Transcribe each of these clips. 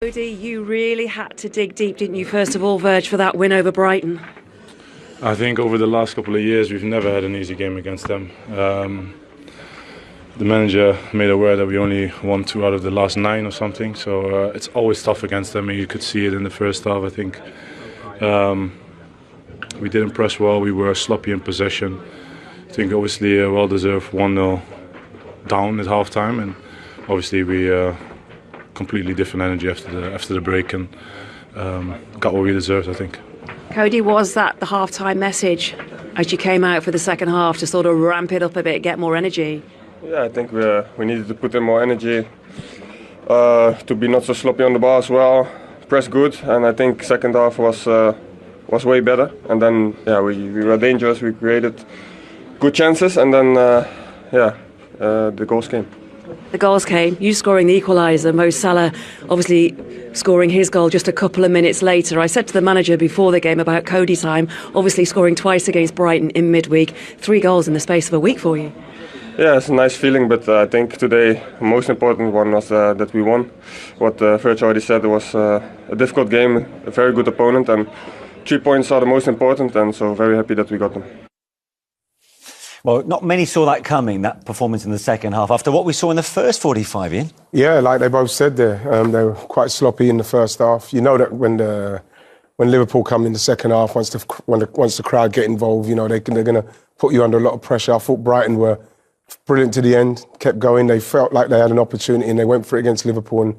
Cody, you really had to dig deep, didn't you, first of all, Verge, for that win over Brighton? I think over the last couple of years we've never had an easy game against them. The manager made aware that we only won 2 out of the last 9 or something, so it's always tough against them, and you could see it in the first half. I think we didn't press well, we were sloppy in possession. I think obviously a well-deserved 1-0 down at half-time, and obviously we completely different energy after the break, and got what we deserved, I think. Cody, was that the half-time message as you came out for the second half to sort of ramp it up a bit, get more energy? Yeah, I think we needed to put in more energy, to be not so sloppy on the ball as well, press good, and I think second half was way better. And then we were dangerous, we created good chances, and then the goals came. The goals came, you scoring the equaliser, Mo Salah obviously scoring his goal just a couple of minutes later. I said to the manager before the game about Cody's time, obviously scoring twice against Brighton in midweek, 3 goals in the space of a week for you. Yeah, it's a nice feeling, but I think today the most important one was that we won. What Verge already said, it was a difficult game, a very good opponent, and 3 points are the most important, and so very happy that we got them. Well, not many saw that coming, that performance in the second half, after what we saw in the first 45, Ian. Yeah, like they both said there, they were quite sloppy in the first half. You know that when Liverpool come in the second half, once the crowd get involved, you know, they're going to put you under a lot of pressure. I thought Brighton were brilliant to the end, kept going. They felt like they had an opportunity and they went for it against Liverpool. And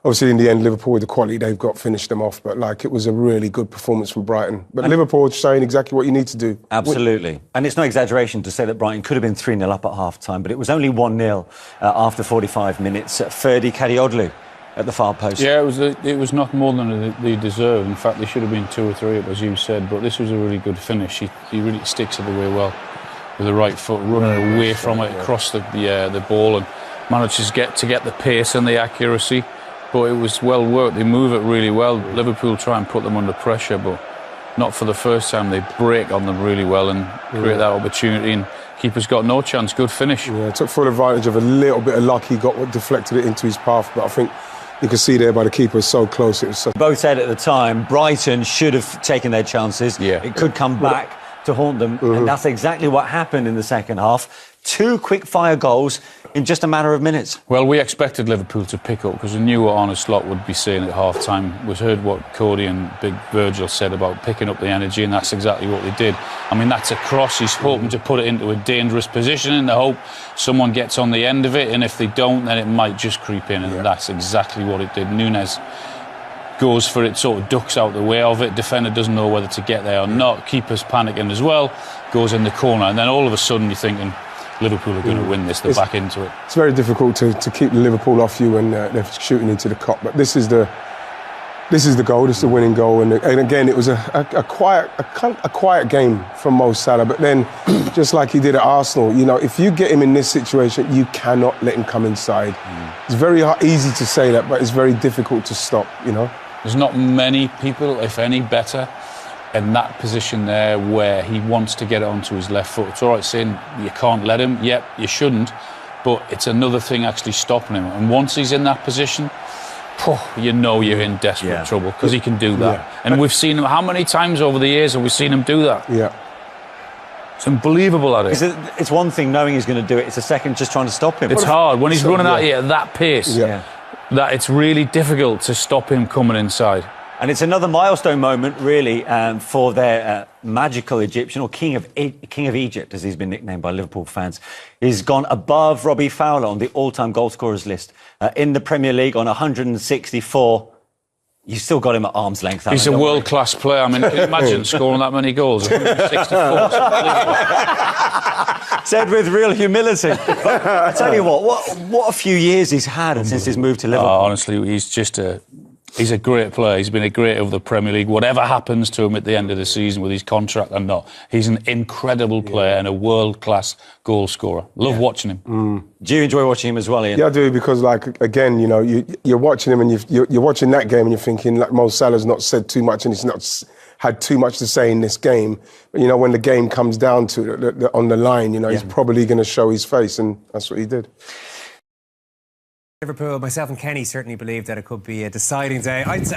obviously, in the end, Liverpool, with the quality they've got, finished them off. But it was a really good performance from Brighton. But Liverpool showing exactly what you need to do. Absolutely. And it's no exaggeration to say that Brighton could have been 3-0 up at half-time, but it was only 1-0 after 45 minutes. Ferdy Kadioglu at the far post. Yeah, it was not more than they deserved. In fact, they should have been 2 or 3 up, as you said. But this was a really good finish. He really sticks it away well with the right foot, running away from it, across the ball, and manages to get the pace and the accuracy. But it was well worked. They move it really well. Liverpool try and put them under pressure, but not for the first time. They break on them really well and create that opportunity, and keeper's got no chance. Good finish. Yeah, took full advantage of a little bit of luck. He got what deflected it into his path, but I think you can see there by the keeper, so close. It was Both said at the time Brighton should have taken their chances. Yeah. It could come back to haunt them, and that's exactly what happened in the second half. 2 quick-fire goals in just a matter of minutes. Well, we expected Liverpool to pick up because we knew what Arne Slot would be saying at half-time. We heard what Cody and Big Virgil said about picking up the energy, and that's exactly what they did. I mean, that's a cross. He's hoping to put it into a dangerous position in the hope someone gets on the end of it, and if they don't, then it might just creep in, and that's exactly what it did. Nunes goes for it, sort of ducks out the way of it. Defender doesn't know whether to get there or not. Keeper's panicking as well. Goes in the corner, and then all of a sudden you're thinking Liverpool are going to win this. They're back into it. It's very difficult to keep Liverpool off you when they're shooting into the cup. But this is the goal. This is the winning goal. And again, it was a quiet game from Mo Salah. But then, just like he did at Arsenal, you know, if you get him in this situation, you cannot let him come inside. It's very easy to say that, but it's very difficult to stop. You know. There's not many people, if any, better in that position there where he wants to get it onto his left foot. It's all right saying you can't let him. Yep, you shouldn't. But it's another thing actually stopping him. And once he's in that position, you know you're in desperate trouble because he can do that. Yeah. And we've seen him, how many times over the years have we seen him do that? Yeah. It's unbelievable at it. It's one thing knowing he's going to do it. It's a second just trying to stop him. It's hard. When he's running at you at that pace, that it's really difficult to stop him coming inside. And it's another milestone moment, really, for their magical Egyptian, or King of Egypt, as he's been nicknamed by Liverpool fans. He's gone above Robbie Fowler on the all-time goal scorers list in the Premier League on 164. You still got him at arm's length. He's a world-class player. I mean, can you imagine scoring that many goals? 164. Said with real humility. But I tell you what a few years he's had since his move to Liverpool. Honestly, he's a great player. He's been a great of the Premier League. Whatever happens to him at the end of the season with his contract or not, he's an incredible player and a world-class goal scorer. Love watching him. Do you enjoy watching him as well, Ian? Yeah, I do, because, again, you know, you're watching him and you're watching that game and you're thinking, Mo Salah's not said too much and he's not had too much to say in this game. But, you know, when the game comes down to it, on the line, you know, he's probably going to show his face, and that's what he did. Liverpool, myself and Kenny certainly believe that it could be a deciding day. I'd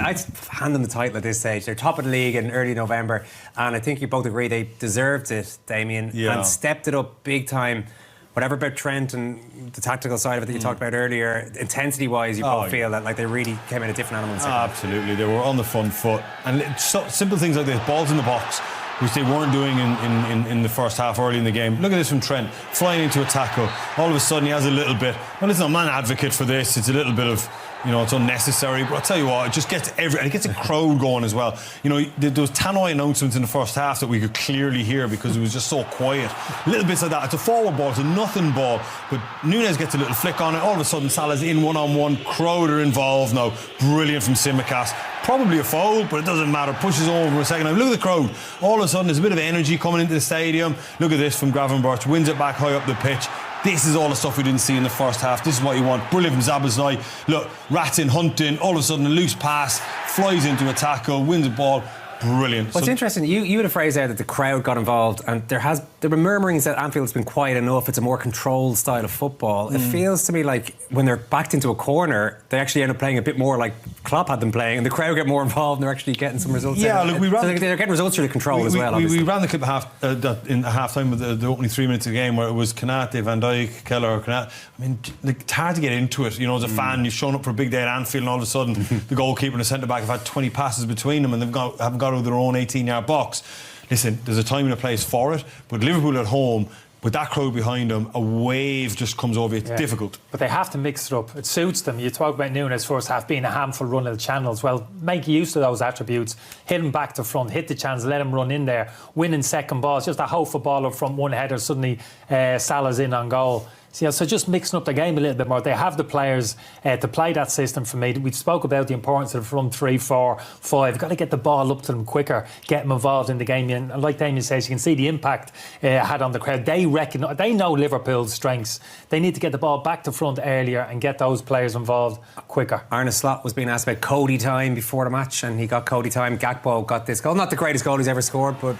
hand them the title at this stage. They're top of the league in early November, and I think you both agree they deserved it, Damien, and stepped it up big time. Whatever about Trent and the tactical side of it that you talked about earlier, intensity-wise, you both feel that like they really came in a different animal. Absolutely, they were on the front foot, and simple things like this, balls in the box, which they weren't doing in the first half early in the game. Look at this from Trent, flying into a tackle. All of a sudden he has a little bit, well, listen, I'm not an advocate for this, it's a little bit of, it's unnecessary, but I'll tell you what, it just gets and it gets a crowd going as well. Those tannoy announcements in the first half that we could clearly hear because it was just so quiet. Little bits like that. It's a forward ball, it's a nothing ball, but Núñez gets a little flick on it. All of a sudden Salah's in one-on-one, crowd are involved now. Brilliant from Tsimikas. Probably a foul, but it doesn't matter. Pushes over for a second. Now look at the crowd. All of a sudden there's a bit of energy coming into the stadium. Look at this from Gravenberch. Wins it back high up the pitch. This is all the stuff we didn't see in the first half. This is what you want. Brilliant from Szoboszlai. Look, ratting, hunting, all of a sudden a loose pass, flies into a tackle, wins a ball. Brilliant. What's interesting, you had a phrase there that the crowd got involved, and there were murmurings that Anfield's been quiet enough, it's a more controlled style of football. It feels to me like when they're backed into a corner, they actually end up playing a bit more like Klopp had them playing, and the crowd get more involved and they're actually getting some results. Yeah, look, they're getting results through the control as well. We ran the clip in half time with the opening 3 minutes of the game where it was Konate, Van Dijk, Keller, Konate. I mean, it's hard to get into it. As a fan, you've shown up for a big day at Anfield, and all of a sudden the goalkeeper and the centre back have had 20 passes between them, and haven't got out of their own 18-yard box. Listen, there's a time and a place for it, but Liverpool at home, with that crowd behind them, a wave just comes over you. It's difficult. But they have to mix it up. It suits them. You talk about Núñez first half being a handful running the channels. Well, make use of those attributes. Hit him back to front, hit the chance, let him run in there. Winning second balls, just a whole footballer from one header, suddenly Salah's in on goal. So just mixing up the game a little bit more. They have the players to play that system for me. We spoke about the importance of the front 3, 4, 5. Got to get the ball up to them quicker, get them involved in the game. And like Damien says, you can see the impact it had on the crowd. They know Liverpool's strengths. They need to get the ball back to front earlier and get those players involved quicker. Arne Slot was being asked about Cody time before the match, and he got Cody time. Gakpo got this goal. Not the greatest goal he's ever scored, but...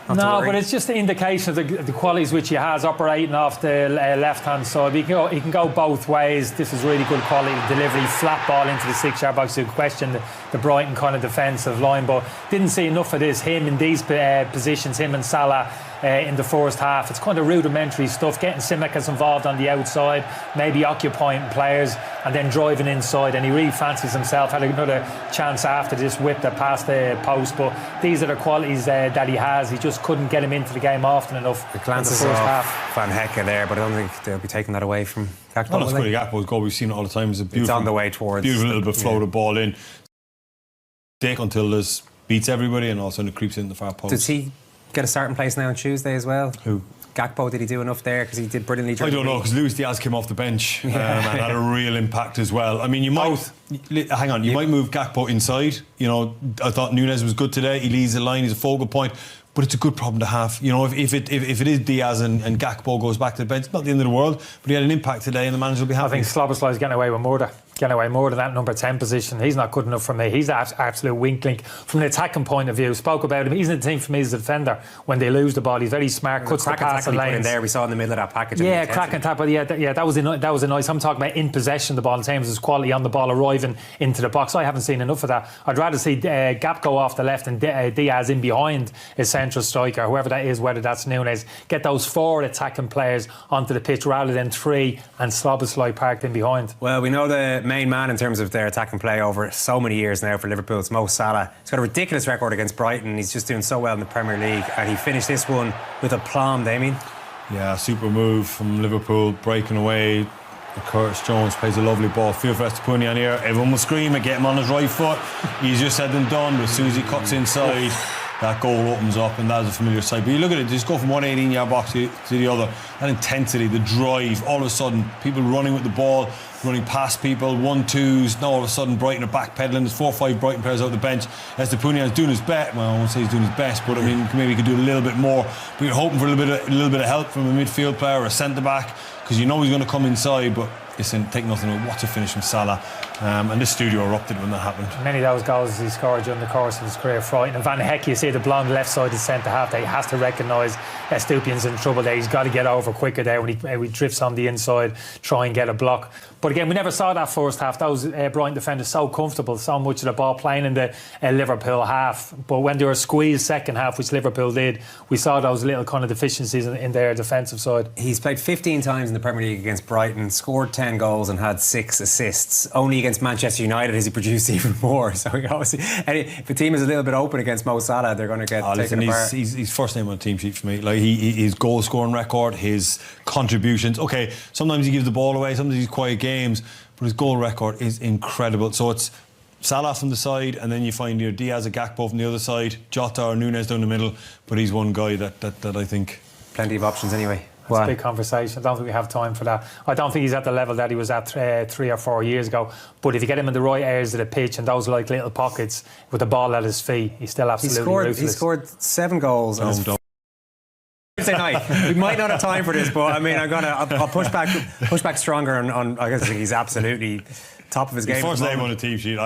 No, but it's just the indication of the qualities which he has operating off the left-hand side. He can go both ways. This is really good quality delivery, flat ball into the 6-yard box. You question the Brighton kind of defensive line, but didn't see enough of this. Him in these positions, him and Salah in the first half. It's kind of rudimentary stuff, getting Tsimikas involved on the outside, maybe occupying players and then driving inside, and he really fancies himself. Had another chance after this, whipped it past the post, but these are the qualities that he has. He just couldn't get him into the game often enough. The glances in the first off half. Van Hecke there, but I don't think they'll be taking that away from Gakpo. Well, that's good. Gakpo's goal, we've seen it all the time. It's a beautiful, it's on the way towards beautiful little bit floated ball in. Take until this beats everybody, and all of a sudden it creeps in the far post. Does he get a starting place now on Tuesday as well? Who? Gakpo, did he do enough there? Because he did brilliantly. I don't know, because Luis Diaz came off the bench and had a real impact as well. I mean, you might might move Gakpo inside. I thought Núñez was good today. He leads the line. He's a focal point. But it's a good problem to have. If it is Diaz and Gakpo goes back to the bench, it's not the end of the world. But he had an impact today, and the manager will be happy. I think Szoboszlai's getting away with more than that number 10 position. He's not good enough for me. He's an absolute wink link from an attacking point of view. Spoke about him. He's in the team for me as a defender. When they lose the ball, he's very smart. Cuts the pass and lanes. There, we saw in the middle of that package. Yeah, cracking tackle. Yeah, that was a nice. I'm talking about in possession of the ball in terms of his quality on the ball, arriving into the box. I haven't seen enough of that. I'd rather see Gakpo off the left and Diaz in behind his central striker, whoever that is, whether that's Núñez. Get those 4 attacking players onto the pitch rather than 3 and Szoboszlai parked in behind. Well, we know the main man in terms of their attacking play over so many years now for Liverpool. It's Mo Salah. He's got a ridiculous record against Brighton. He's just doing so well in the Premier League, and he finished this one with aplomb, Damien. Yeah, super move from Liverpool, breaking away. Curtis Jones plays a lovely ball. Field for Estepunian here. Everyone will scream and get him on his right foot. Easier said than done, but as soon as he cuts inside, that goal opens up, and that is a familiar sight. But you look at it, just go from one 18-yard box to the other. That intensity, the drive, all of a sudden, people running with the ball, running past people, 1-2s. Now all of a sudden, Brighton are backpedaling. There's 4 or 5 Brighton players out the bench. Estepunian is doing his best. Well, I won't say he's doing his best, but I mean, maybe he could do a little bit more. But you're hoping for a little bit of help from a midfield player or a centre back, because you know he's going to come inside. But listen, take nothing away. What a finish from Salah. And this studio erupted when that happened. Many of those goals he scored during the course of his career, frightening. Van Hecke, you see the blonde left-sided centre-half there. He has to recognise Estupion's in trouble there. He's got to get over quicker there when he drifts on the inside, try and get a block. But again, we never saw that first half. Those Brighton defenders so comfortable, so much of the ball playing in the Liverpool half. But when they were squeezed second half, which Liverpool did, we saw those little kind of deficiencies in their defensive side. He's played 15 times in the Premier League against Brighton, scored 10 goals and had 6 assists. Only against Manchester United has he produced even more. So he obviously, if a team is a little bit open against Mo Salah, they're going to get taken apart. He's first name on the team sheet for me. Like his goal scoring record, his contributions. Okay, sometimes he gives the ball away, sometimes he's quiet games, but his goal record is incredible. So it's Salah from the side, and then you find either Diaz or Gakpo from the other side, Jota or Nunes down the middle. But he's one guy that I think plenty of options anyway. That's a big conversation. I don't think we have time for that. I don't think he's at the level that he was at 3 or 4 years ago. But if you get him in the right areas of the pitch and those like little pockets with the ball at his feet, he's still absolutely ruthless. He scored 7 goals. Thursday night. We might not have time for this, but I mean, I'll push back stronger on. I guess he's absolutely top of his game. First name on the team sheet.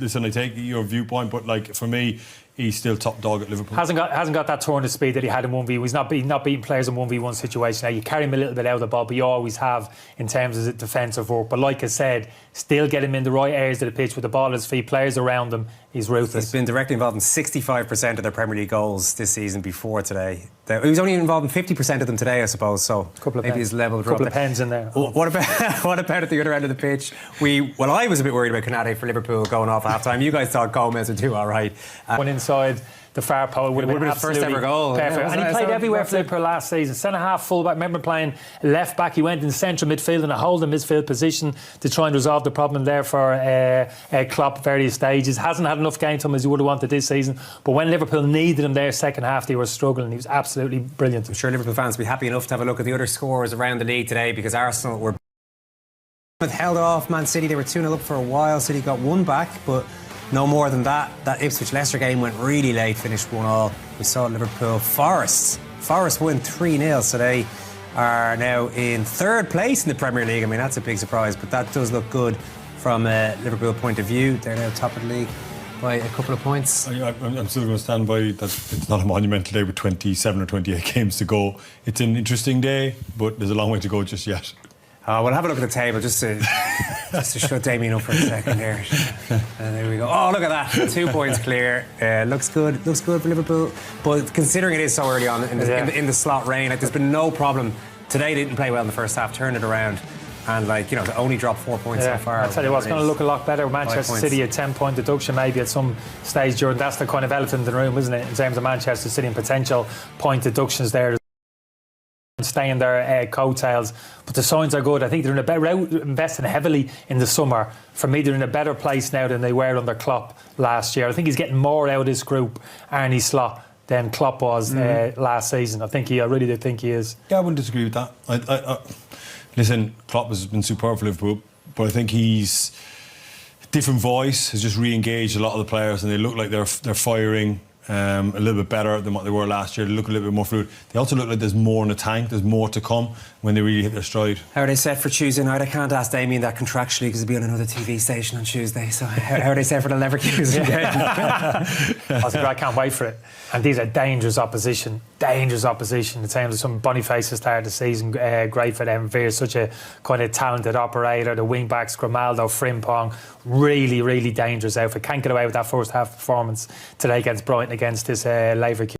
Listen, I take your viewpoint, but like for me, he's still top dog at Liverpool. Hasn't got that turn of speed that he had in 1v. He's not beating players in 1v1 situation. Now you carry him a little bit out of the ball, but you always have in terms of the defensive work. But like I said, still get him in the right areas of the pitch with the ball at his feet, players around him. He's ruthless. He's been directly involved in 65% of their Premier League goals this season before today. He was only involved in 50% of them today, I suppose. So maybe his level dropped. A couple of pens in there. What about at the other end of the pitch? I was a bit worried about Konate for Liverpool going off at half time. You guys thought Gomez would do all right. Went inside the far post would have been his first ever goal. Perfect. Yeah, and he played everywhere for Liverpool last season. Centre half, full back. Remember playing left back. He went in central midfield in a holding midfield position to try and resolve the problem there for Klopp various stages. Hasn't had enough game time as he would have wanted this season. But when Liverpool needed him there second half, they were struggling. He was absolutely brilliant. I'm sure Liverpool fans will be happy enough to have a look at the other scores around the league today, because Arsenal were held off Man City. They were 2-0 up for a while. City got one back, but no more than that. That Ipswich-Leicester game went really late, finished 1-1. We saw Liverpool Forest win 3-0, so they are now in third place in the Premier League. I mean, that's a big surprise, but that does look good from a Liverpool point of view. They're now top of the league by a couple of points. I'm still going to stand by that. It's not a monumental day with 27 or 28 games to go. It's an interesting day, but there's a long way to go just yet. We'll have a look at the table just to shut Damien up for a second here. And there we go. Oh, look at that. 2 points clear. Looks good. Looks good for Liverpool. But considering it is so early on in the slot reign, there's been no problem. Today they didn't play well in the first half, turned it around. And they only dropped 4 points so far. I tell you what, it's going to look a lot better. Manchester City a 10-point deduction maybe at some stage during. That's the kind of elephant in the room, isn't it? In terms of Manchester City and potential point deductions there. Stay in their coattails, but the signs are good. I think they're in a better investing heavily in the summer. For me, they're in a better place now than they were under Klopp last year. I think he's getting more out of this group, Arne Slot, than Klopp was last season. I really do think he is. Yeah, I wouldn't disagree with that. Listen, Klopp has been superb for Liverpool, but I think he's different voice has just re-engaged a lot of the players, and they look like they're firing. A little bit better than what they were last year. They look a little bit more fluid. They also look like there's more in the tank. There's more to come when they really hit their stride. How are they set for Tuesday night? I can't ask Damien that contractually because he'll be on another TV station on Tuesday. So how are they set for the Leverkusen game? I can't wait for it. And these are dangerous opposition in terms of some Boniface to start the season. Great for them. Veer's such a kind of talented operator. The wing backs, Grimaldo, Frimpong, really, really dangerous outfit. Can't get away with that first half performance today against Brighton, against this Leverkusen.